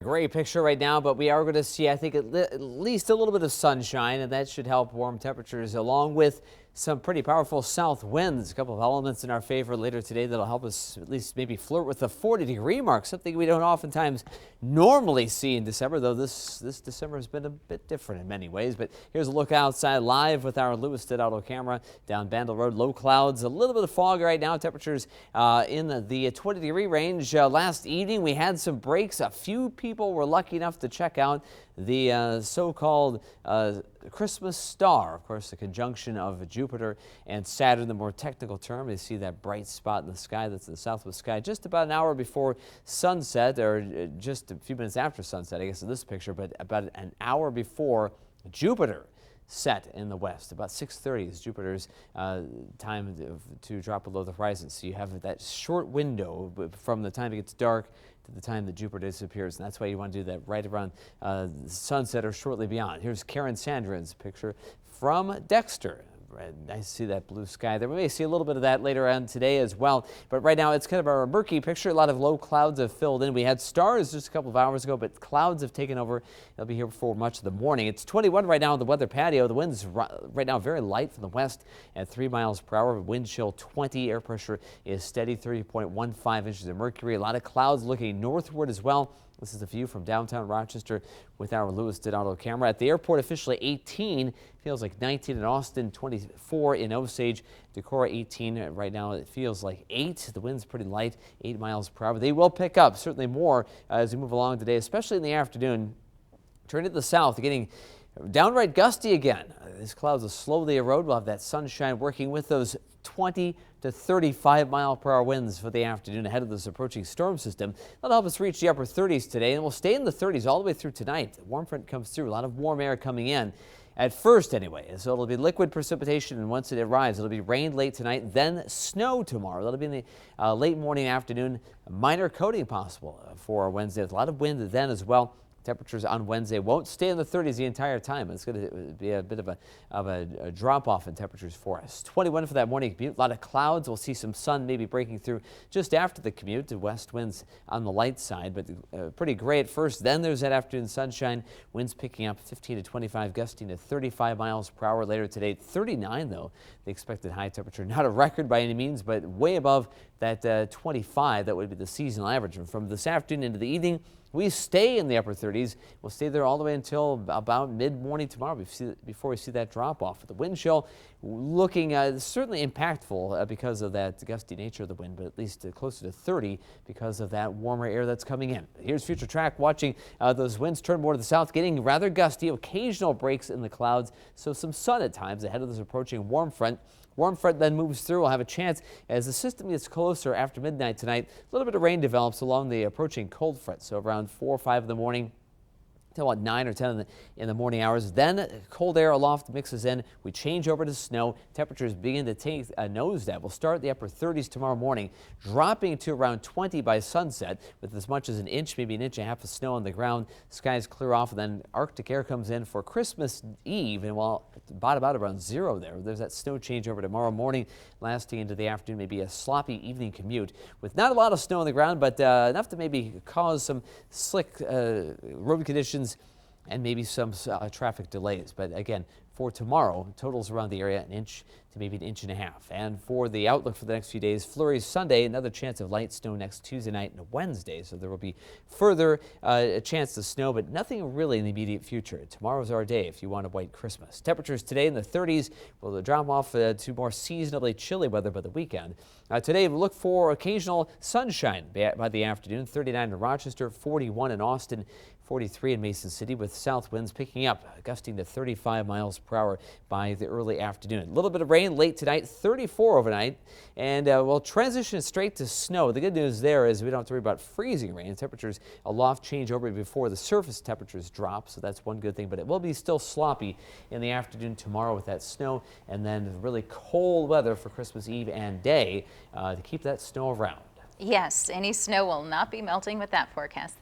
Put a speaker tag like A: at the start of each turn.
A: gray picture right now, but we are going to see, I think, at least a little bit of sunshine, and that should help warm temperatures along with some pretty powerful south winds. A couple of elements in our favor later today that'll help us at least maybe flirt with the 40-degree mark, something we don't oftentimes normally see in December, though this December has been a bit different in many ways. But here's a look outside live with our Lewiston Auto camera down Bandle Road. Low clouds, a little bit of fog right now. Temperatures in the 20-degree range. Last evening we had some breaks. A few people were lucky enough to check out the so-called Christmas star. Of course, the conjunction of Jupiter and Saturn, the more technical term. You see that bright spot in the sky, that's in the southwest sky, just about an hour before sunset, or just a few minutes after sunset, I guess, in this picture, but about an hour before Jupiter set in the west. About 6:30 is Jupiter's time to drop below the horizon. So you have that short window from the time it gets dark to the time that Jupiter disappears, and that's why you want to do that right around sunset or shortly beyond. Here's Karen Sandrin's picture from Dexter. Nice to see that blue sky there. We may see a little bit of that later on today as well, but right now it's kind of a murky picture. A lot of low clouds have filled in. We had stars just a couple of hours ago, but clouds have taken over. They'll be here for much of the morning. It's 21 right now on the weather patio. The wind's right now very light from the west at 3 miles per hour. Wind chill 20. Air pressure is steady, 30.15 inches of mercury. A lot of clouds looking northward as well. This is the view from downtown Rochester with our Lewiston Auto camera. At the airport, officially 18. Feels like 19 in Austin, 24 in Osage. Decorah 18. Right now it feels like 8. The wind's pretty light, 8 miles per hour. They will pick up, certainly more as we move along today, especially in the afternoon. Turn to the south, getting downright gusty again. These clouds will slowly erode. We'll have that sunshine working with those 20 to 35 mile per hour winds for the afternoon ahead of this approaching storm system. That'll help us reach the upper 30s today, and we'll stay in the 30s all the way through tonight. The warm front comes through, a lot of warm air coming in at first anyway. So it'll be liquid precipitation, and once it arrives, it'll be rain late tonight, then snow tomorrow. That'll be in the late morning, afternoon. Minor coating possible for Wednesday. There's a lot of wind then as well. Temperatures on Wednesday won't stay in the 30s the entire time. It's going to be a bit of a drop-off in temperatures for us. 21 for that morning commute. A lot of clouds. We'll see some sun maybe breaking through just after the commute. The west winds on the light side, but pretty gray at first. Then there's that afternoon sunshine. Winds picking up 15 to 25, gusting to 35 miles per hour later today. 39, though, the expected high temperature. Not a record by any means, but way above that 25. That would be the seasonal average. And from this afternoon into the evening, we stay in the upper 30s. We'll stay there all the way until about mid-morning tomorrow before we see that drop-off. The wind chill looking certainly impactful because of that gusty nature of the wind, but at least closer to 30 because of that warmer air that's coming in. Here's Future Track watching those winds turn more to the south, getting rather gusty, occasional breaks in the clouds, so some sun at times ahead of this approaching warm front. Warm front then moves through. We'll have a chance as the system gets closer after midnight tonight. A little bit of rain develops along the approaching cold front, so around 4 or 5 in the morning till about 9 or 10 in the morning hours. Then cold air aloft mixes in. We change over to snow. Temperatures begin to take a nosedive. We'll start the upper 30s tomorrow morning, dropping to around 20 by sunset with as much as an inch, maybe an inch and a half of snow on the ground. Skies clear off, and then Arctic air comes in for Christmas Eve, and while about around 0 there's that snow changeover tomorrow morning, lasting into the afternoon. Maybe a sloppy evening commute with not a lot of snow on the ground, but enough to maybe cause some slick road conditions and maybe some traffic delays. But again, for tomorrow, totals around the area 1 inch to maybe 1.5 inches. And for the outlook for the next few days, flurries Sunday, another chance of light snow next Tuesday night and Wednesday. So there will be further a chance to snow, but nothing really in the immediate future. Tomorrow's our day if you want a white Christmas. Temperatures today in the 30s will drop off to more seasonably chilly weather by the weekend. Today, we look for occasional sunshine by the afternoon. 39 in Rochester, 41 in Austin, 43 in Mason City, with south winds picking up, gusting to 35 miles per hour by the early afternoon. A little bit of rain late tonight, 34 overnight, and we'll transition straight to snow. The good news there is we don't have to worry about freezing rain. Temperatures aloft change over before the surface temperatures drop, so that's one good thing, but it will be still sloppy in the afternoon tomorrow with that snow, and then really cold weather for Christmas Eve and day to keep that snow around.
B: Yes, any snow will not be melting with that forecast.